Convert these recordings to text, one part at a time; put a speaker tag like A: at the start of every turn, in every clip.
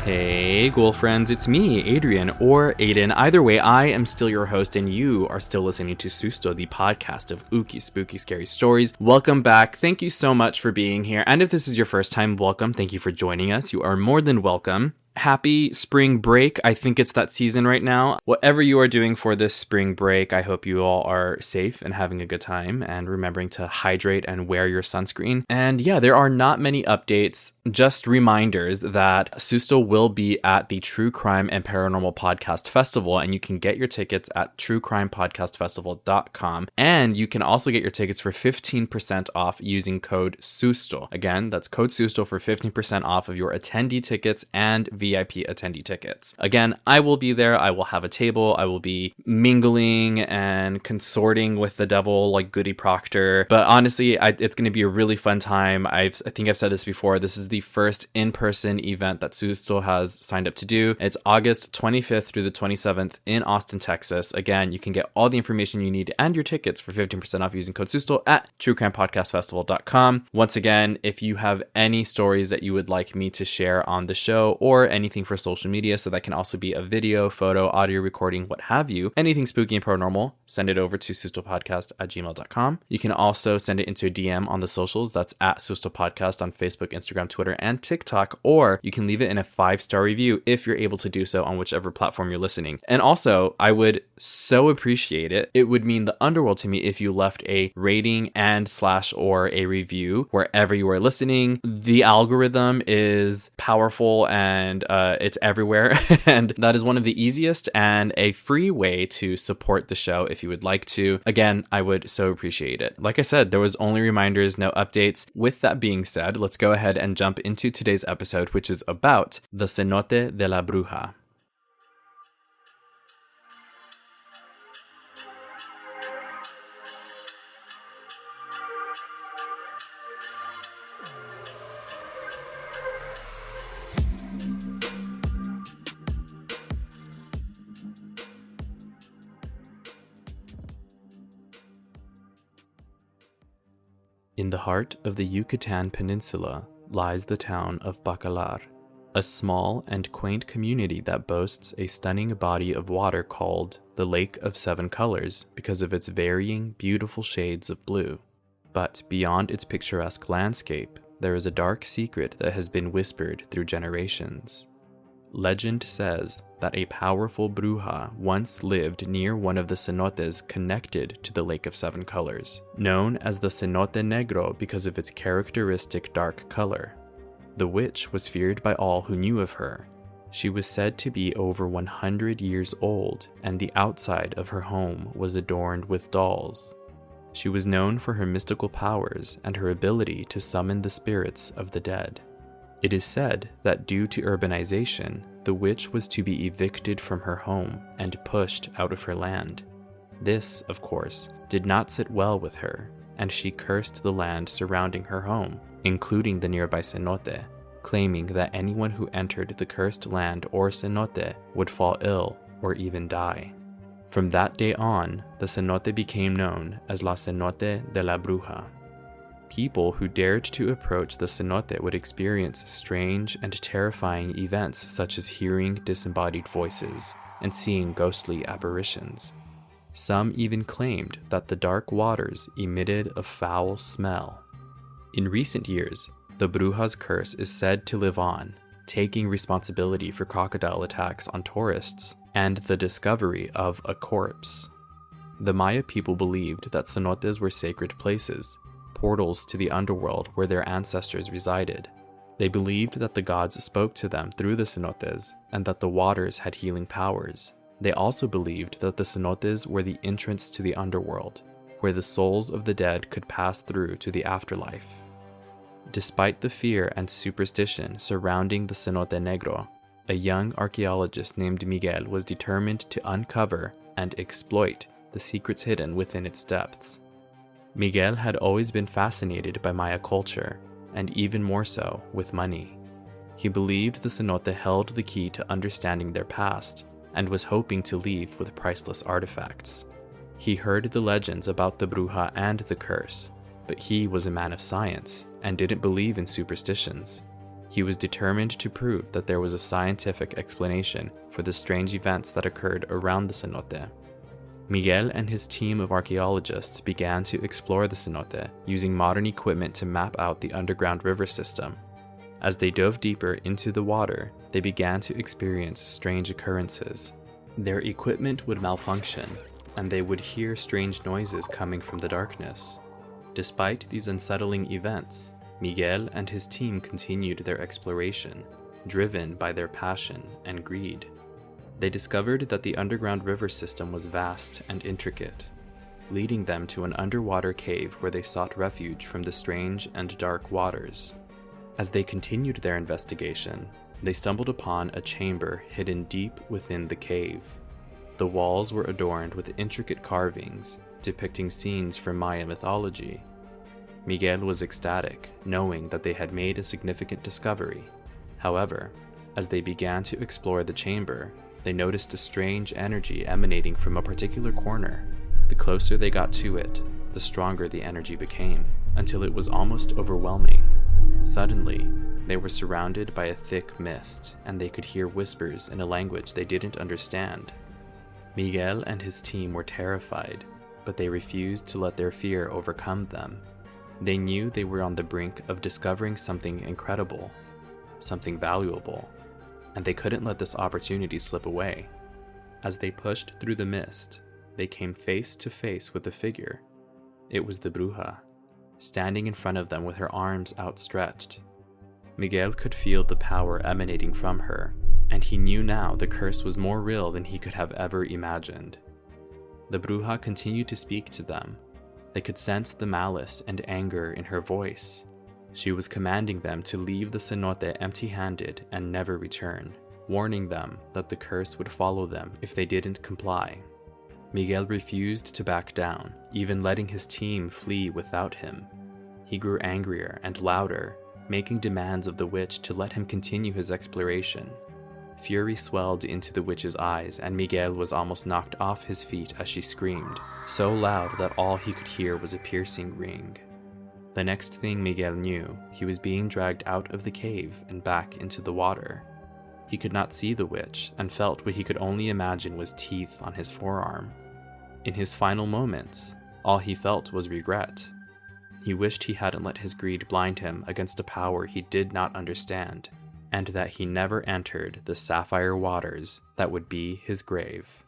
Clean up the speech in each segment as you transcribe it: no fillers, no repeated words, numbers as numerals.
A: Hey, ghoul friends, it's me, Adrian, or Ayden. Either way, I am still your host, and you are still listening to Susto, the podcast of ooky, spooky, scary stories. Welcome back. Thank you so much for being here. And if this is your first time, welcome. Thank you for joining us. You are more than welcome. Happy spring break. I think it's that season right now. Whatever you are doing for this spring break, I hope you all are safe and having a good time and remembering to hydrate and wear your sunscreen. And yeah, there are not many updates, just reminders that Susto will be at the True Crime and Paranormal Podcast Festival, and you can get your tickets at truecrimepodcastfestival.com. And you can also get your tickets for 15% off using code SUSTO. Again, that's code SUSTO for 15% off of your attendee tickets and VIP attendee tickets. Again, I will be there. I will have a table. I will be mingling and consorting with the devil like Goody Proctor. But honestly, it's going to be a really fun time. I think I've said this before. This is the first in-person event that Susto has signed up to do. It's August 25th through the 27th in Austin, Texas. Again, you can get all the information you need and your tickets for 15% off using code SUSTO at truecrimepodcastfestival.com. Once again, if you have any stories that you would like me to share on the show or anything for social media, so that can also be a video, photo, audio recording, what have you, anything spooky and paranormal, send it over to sustopodcast@gmail.com. You can also send it into a DM on the socials. That's at sustopodcast on Facebook, Instagram, Twitter, and TikTok, or you can leave it in a 5-star review if you're able to do so on whichever platform you're listening. And also, I would so appreciate it. It would mean the underworld to me if you left a rating and / or a review wherever you are listening. The algorithm is powerful and it's everywhere. And that is one of the easiest and a free way to support the show if you would like to. Again, I would so appreciate it. Like I said, there was only reminders, no updates. With that being said, let's go ahead and jump into today's episode, which is about the Cenote de la Bruja. In the heart of the Yucatan Peninsula lies the town of Bacalar, a small and quaint community that boasts a stunning body of water called the Lake of Seven Colors because of its varying, beautiful shades of blue. But beyond its picturesque landscape, there is a dark secret that has been whispered through generations. Legend says that a powerful Bruja once lived near one of the cenotes connected to the Lake of Seven Colors, known as the Cenote Negro because of its characteristic dark color. The witch was feared by all who knew of her. She was said to be over 100 years old, and the outside of her home was adorned with dolls. She was known for her mystical powers and her ability to summon the spirits of the dead. It is said that due to urbanization, the witch was to be evicted from her home and pushed out of her land. This, of course, did not sit well with her, and she cursed the land surrounding her home, including the nearby cenote, claiming that anyone who entered the cursed land or cenote would fall ill or even die. From that day on, the cenote became known as la Cenote de la Bruja. People who dared to approach the cenote would experience strange and terrifying events such as hearing disembodied voices and seeing ghostly apparitions. Some even claimed that the dark waters emitted a foul smell. In recent years, the Bruja's curse is said to live on, taking responsibility for crocodile attacks on tourists and the discovery of a corpse. The Maya people believed that cenotes were sacred places, portals to the underworld where their ancestors resided. They believed that the gods spoke to them through the cenotes and that the waters had healing powers. They also believed that the cenotes were the entrance to the underworld, where the souls of the dead could pass through to the afterlife. Despite the fear and superstition surrounding the Cenote Negro, a young archaeologist named Miguel was determined to uncover and exploit the secrets hidden within its depths. Miguel had always been fascinated by Maya culture, and even more so with money. He believed the cenote held the key to understanding their past, and was hoping to leave with priceless artifacts. He heard the legends about the Bruja and the curse, but he was a man of science, and didn't believe in superstitions. He was determined to prove that there was a scientific explanation for the strange events that occurred around the cenote. Miguel and his team of archaeologists began to explore the cenote using modern equipment to map out the underground river system. As they dove deeper into the water, they began to experience strange occurrences. Their equipment would malfunction, and they would hear strange noises coming from the darkness. Despite these unsettling events, Miguel and his team continued their exploration, driven by their passion and greed. They discovered that the underground river system was vast and intricate, leading them to an underwater cave where they sought refuge from the strange and dark waters. As they continued their investigation, they stumbled upon a chamber hidden deep within the cave. The walls were adorned with intricate carvings depicting scenes from Maya mythology. Miguel was ecstatic, knowing that they had made a significant discovery. However, as they began to explore the chamber, they noticed a strange energy emanating from a particular corner. The closer they got to it, the stronger the energy became, until it was almost overwhelming. Suddenly, they were surrounded by a thick mist, and they could hear whispers in a language they didn't understand. Miguel and his team were terrified, but they refused to let their fear overcome them. They knew they were on the brink of discovering something incredible, something valuable, and they couldn't let this opportunity slip away. As they pushed through the mist, they came face to face with a figure. It was the Bruja, standing in front of them with her arms outstretched. Miguel could feel the power emanating from her, and he knew now the curse was more real than he could have ever imagined. The Bruja continued to speak to them. They could sense the malice and anger in her voice. She was commanding them to leave the cenote empty-handed and never return, warning them that the curse would follow them if they didn't comply. Miguel refused to back down, even letting his team flee without him. He grew angrier and louder, making demands of the witch to let him continue his exploration. Fury swelled into the witch's eyes, and Miguel was almost knocked off his feet as she screamed, so loud that all he could hear was a piercing ring. The next thing Miguel knew, he was being dragged out of the cave and back into the water. He could not see the witch, and felt what he could only imagine was teeth on his forearm. In his final moments, all he felt was regret. He wished he hadn't let his greed blind him against a power he did not understand, and that he never entered the sapphire waters that would be his grave.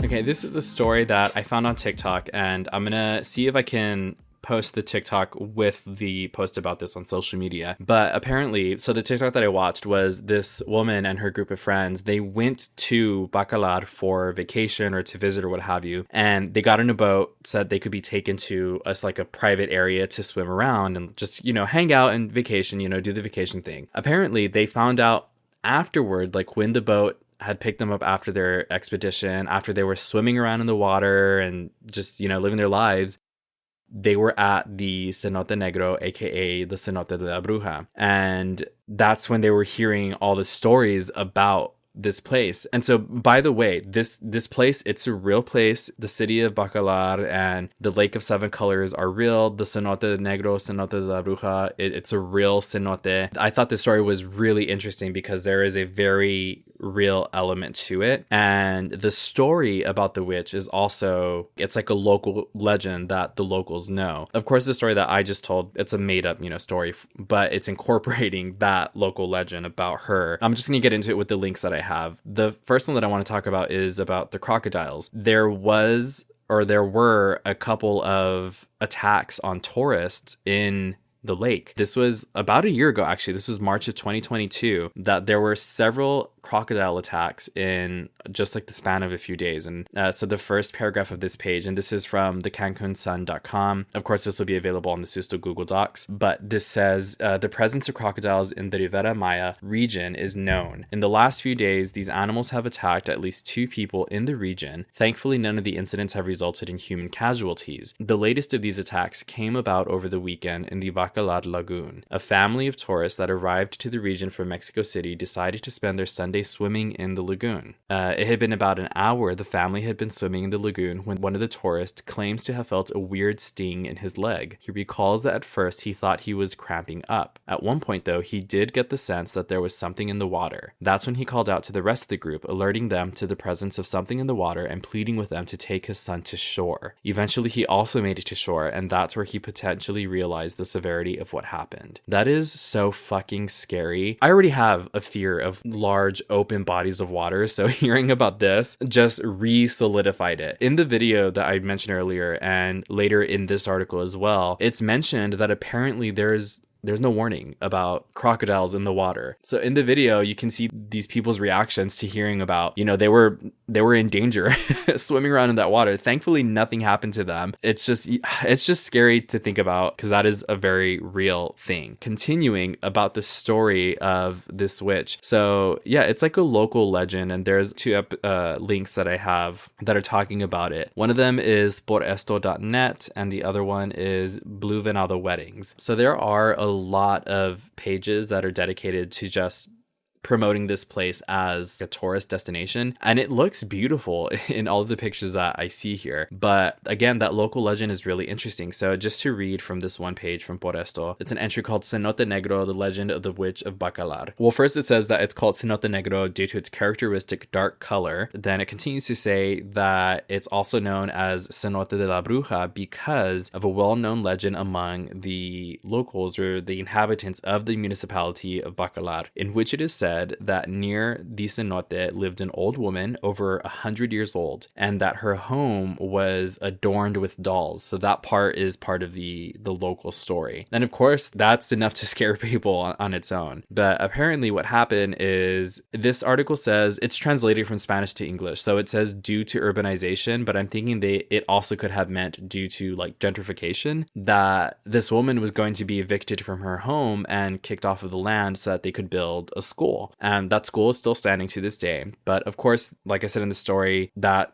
A: Okay, this is a story that I found on TikTok, and I'm gonna see if I can post the TikTok with the post about this on social media. But apparently, so the TikTok that I watched was this woman and her group of friends. They went to Bacalar for vacation or to visit or what have you. And they got in a boat, said they could be taken to us like a private area to swim around and just, hang out and vacation, do the vacation thing. Apparently, they found out afterward, like when the boat had picked them up after their expedition, after they were swimming around in the water and just, living their lives, they were at the Cenote Negro, aka the Cenote de la Bruja. And that's when they were hearing all the stories about this place. And so, by the way, this place, it's a real place. The city of Bacalar and the Lake of Seven Colors are real. The Cenote Negro, Cenote de la Bruja, it's a real cenote. I thought this story was really interesting because there is a very real element to it. And the story about the witch is also, it's like a local legend that the locals know. Of course, the story that I just told, it's a made up, story, but it's incorporating that local legend about her. I'm just going to get into it with the links that I have. The first one that I want to talk about is about the crocodiles. There were a couple of attacks on tourists in the lake. This was about a year ago, actually. This was March of 2022, that there were several crocodile attacks in just like the span of a few days. And so the first paragraph of this page, and this is from the CancunSun.com. Of course, this will be available on the Susto Google Docs, but this says the presence of crocodiles in the Rivera Maya region is known. In the last few days, these animals have attacked at least 2 people in the region. Thankfully, none of the incidents have resulted in human casualties. The latest of these attacks came about over the weekend in the Bacalar Lagoon. A family of tourists that arrived to the region from Mexico City decided to spend their Sunday swimming in the lagoon. It had been about an hour the family had been swimming in the lagoon when one of the tourists claims to have felt a weird sting in his leg. He recalls that at first he thought he was cramping up. At one point, though, he did get the sense that there was something in the water. That's when he called out to the rest of the group, alerting them to the presence of something in the water and pleading with them to take his son to shore. Eventually, he also made it to shore, and that's where he potentially realized the severity of what happened. That is so fucking scary. I already have a fear of large open bodies of water, so hearing about this just re-solidified it. In the video that I mentioned earlier, and later in this article as well, it's mentioned that apparently there's no warning about crocodiles in the water. So in the video, you can see these people's reactions to hearing about, they were in danger swimming around in that water. Thankfully, nothing happened to them. It's just scary to think about because that is a very real thing. Continuing about the story of this witch. So yeah, it's like a local legend, and there's 2 links that I have that are talking about it. One of them is poresto.net, and the other one is Blue Venado Weddings. So there are a lot of pages that are dedicated to just promoting this place as a tourist destination, and it looks beautiful in all of the pictures that I see here. But again, that local legend is really interesting. So just to read from this one page from Poresto, it's an entry called Cenote Negro, the legend of the witch of Bacalar. Well, first it says that it's called Cenote Negro due to its characteristic dark color. Then it continues to say that it's also known as Cenote de la Bruja because of a well-known legend among the locals or the inhabitants of the municipality of Bacalar, in which it is said that near the cenote lived an old woman over 100 years old, and that her home was adorned with dolls. So that part is part of the local story. And of course, that's enough to scare people on its own. But apparently what happened is, this article says it's translated from Spanish to English. So it says due to urbanization, but I'm thinking it also could have meant due to like gentrification, that this woman was going to be evicted from her home and kicked off of the land so that they could build a school. And that school is still standing to this day. But of course, like I said in the story, that,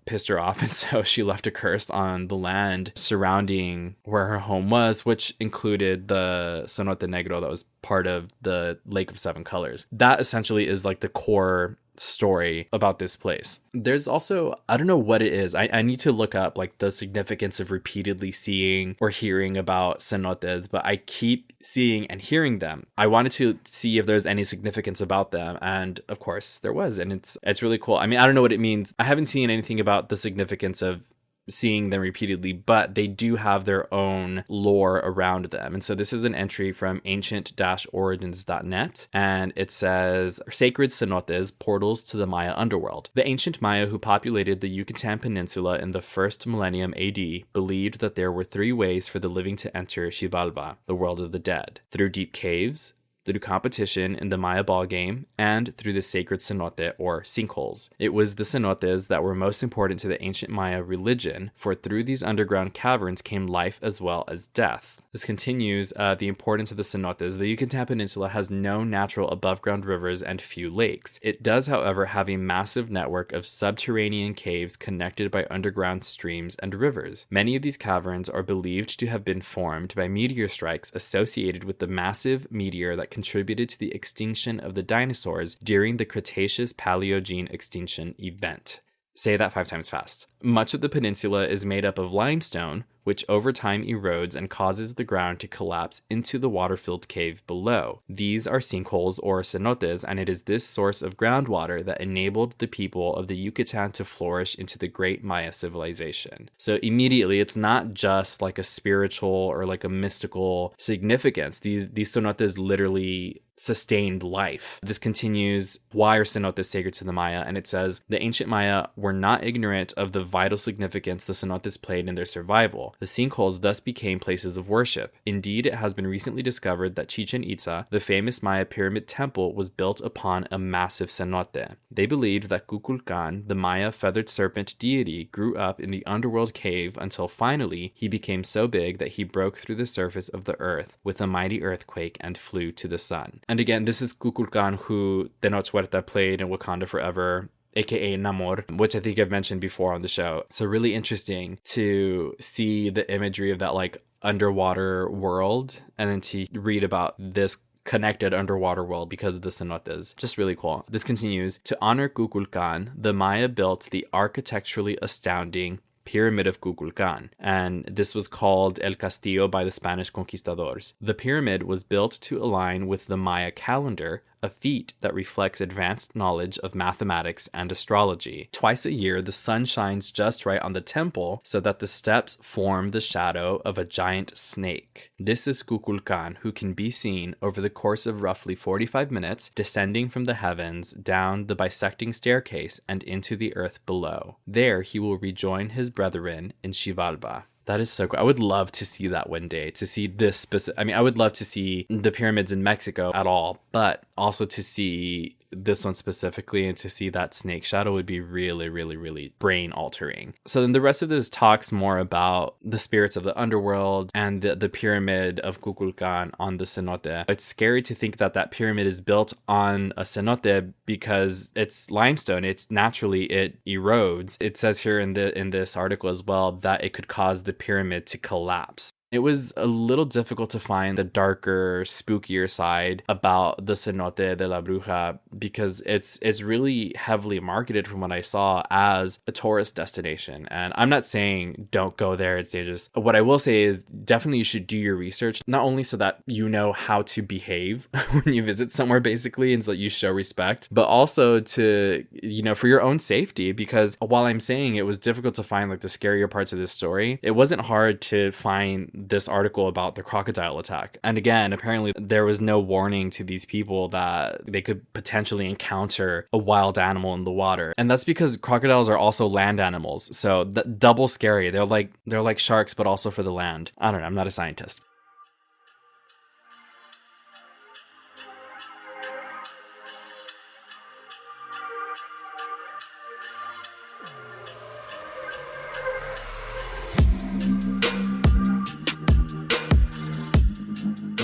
A: pissed her off. And so she left a curse on the land surrounding where her home was, which included the Cenote Negro that was part of the Lake of Seven Colors. That essentially is like the core story about this place. There's also, I don't know what it is. I need to look up like the significance of repeatedly seeing or hearing about cenotes, but I keep seeing and hearing them. I wanted to see if there's any significance about them, and of course there was, and it's really cool. I mean, I don't know what it means. I haven't seen anything about the significance of seeing them repeatedly, but they do have their own lore around them. And so this is an entry from ancient-origins.net, and it says, Sacred Cenotes, Portals to the Maya Underworld. The ancient Maya who populated the Yucatan Peninsula in the 1st millennium AD believed that there were 3 ways for the living to enter Xibalba, the world of the dead: through deep caves, through competition in the Maya ball game, and through the sacred cenote or sinkholes. It was the cenotes that were most important to the ancient Maya religion, for through these underground caverns came life as well as death. This continues the importance of the cenotes. The Yucatan Peninsula has no natural above-ground rivers and few lakes. It does, however, have a massive network of subterranean caves connected by underground streams and rivers. Many of these caverns are believed to have been formed by meteor strikes associated with the massive meteor that contributed to the extinction of the dinosaurs during the Cretaceous-Paleogene extinction event. Say that 5 times fast. Much of the peninsula is made up of limestone, which over time erodes and causes the ground to collapse into the water-filled cave below. These are sinkholes or cenotes, and it is this source of groundwater that enabled the people of the Yucatan to flourish into the great Maya civilization. So immediately, it's not just like a spiritual or like a mystical significance. These cenotes literally sustained life. This continues, why are cenotes sacred to the Maya? And it says, the ancient Maya were not ignorant of the vital significance the cenotes played in their survival. temple. The sinkholes thus became places of worship. Indeed, it has been recently discovered that Chichen Itza, the famous Maya pyramid temple, was built upon a massive cenote. They believed that Kukulkan, the Maya feathered serpent deity, grew up in the underworld cave until finally he became so big that he broke through the surface of the earth with a mighty earthquake and flew to the sun. And again, this is Kukulkan, who Tenoch Huerta played in Wakanda Forever, aka Namor, which I think I've mentioned before on the show. So really interesting to see the imagery of that like underwater world, and then to read about this connected underwater world because of the cenotes. Just really cool. This continues. To honor Kukulkan, the Maya built the architecturally astounding Pyramid of Kukulkan, and this was called El Castillo by the Spanish conquistadors. The pyramid was built to align with the Maya calendar, a feat that reflects advanced knowledge of mathematics and astrology. Twice a year, the sun shines just right on the temple so that the steps form the shadow of a giant snake. This is Kukulkan, who can be seen over the course of roughly 45 minutes, descending from the heavens, down the bisecting staircase, and into the earth below. There, he will rejoin his brethren in Xibalba. That is so cool. I would love to see that one day, to see this specific. I mean, I would love to see the pyramids in Mexico at all, but also to see this one specifically and to see that snake shadow would be really, really, really brain altering. So then the rest of this talks more about the spirits of the underworld and the pyramid of Kukulkan on the cenote. It's scary to think that that pyramid is built on a cenote because it's limestone. It erodes. It says here in this article as well that it could cause the pyramid to collapse. It was a little difficult to find the darker, spookier side about the Cenote de la Bruja because it's really heavily marketed from what I saw as a tourist destination. And I'm not saying don't go there, it's dangerous. What I will say is definitely you should do your research, not only so that you know how to behave when you visit somewhere basically and so that you show respect, but also to, for your own safety, because while I'm saying it was difficult to find like the scarier parts of this story, it wasn't hard to find this article about the crocodile attack. And again, apparently there was no warning to these people that they could potentially encounter a wild animal in the water. And that's because crocodiles are also land animals. So double scary. They're like sharks, but also for the land. I don't know. I'm not a scientist.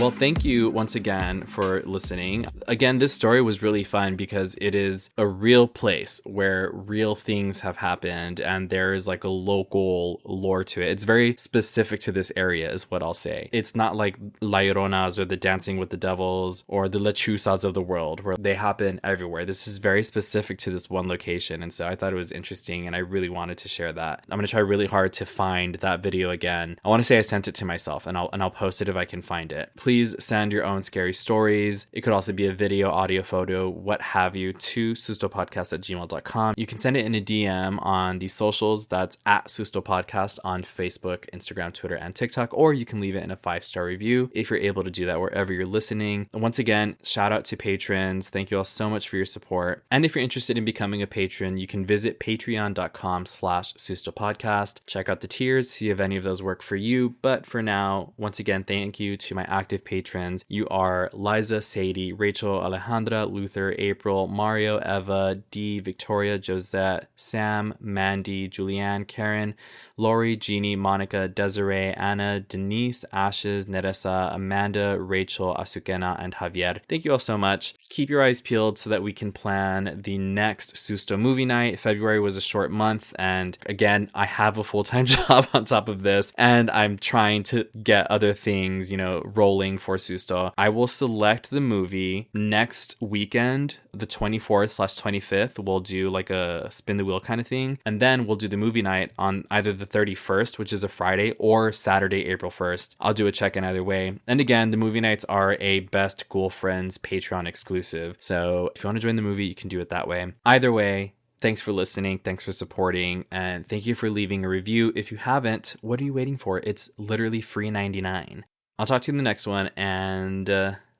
A: Well, thank you once again for listening. Again, this story was really fun because it is a real place where real things have happened and there is like a local lore to it. It's very specific to this area is what I'll say. It's not like La Lloronas or the Dancing with the Devils or the Lechuzas of the world where they happen everywhere. This is very specific to this one location. And so I thought it was interesting and I really wanted to share that. I'm going to try really hard to find that video again. I want to say I sent it to myself and I'll post it if I can find it. Please send your own scary stories. It could also be a video, audio, photo, what have you, to sustopodcast@gmail.com. You can send it in a DM on the socials. That's at sustopodcast on Facebook, Instagram, Twitter, and TikTok. Or you can leave it in a 5-star review if you're able to do that wherever you're listening. And once again, shout out to patrons. Thank you all so much for your support. And if you're interested in becoming a patron, you can visit patreon.com/sustopodcast. Check out the tiers, see if any of those work for you. But for now, once again, thank you to my active patrons. You are Liza, Sadie, Rachel, Alejandra, Luther, April, Mario, Eva, Dee, Victoria, Josette, Sam, Mandy, Julianne, Karen, Lori, Jeannie, Monica, Desiree, Anna, Denise, Ashes, Neresa, Amanda, Rachel, Azucena, and Javier. Thank you all so much. Keep your eyes peeled so that we can plan the next Susto movie night. February was a short month, and again, I have a full-time job on top of this, and I'm trying to get other things, rolling for Susto. I will select the movie next weekend, the 24th/25th. We'll do like a spin the wheel kind of thing, and then we'll do the movie night on either the 31st, which is a Friday, or Saturday, April 1st. I'll do a check-in either way. And again, the movie nights are a Best Ghoul Friends Patreon exclusive. So if you want to join the movie, you can do it that way. Either way, thanks for listening. Thanks for supporting. And thank you for leaving a review. If you haven't, what are you waiting for? It's literally free 99. I'll talk to you in the next one, and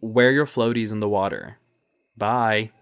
A: wear your floaties in the water. Bye.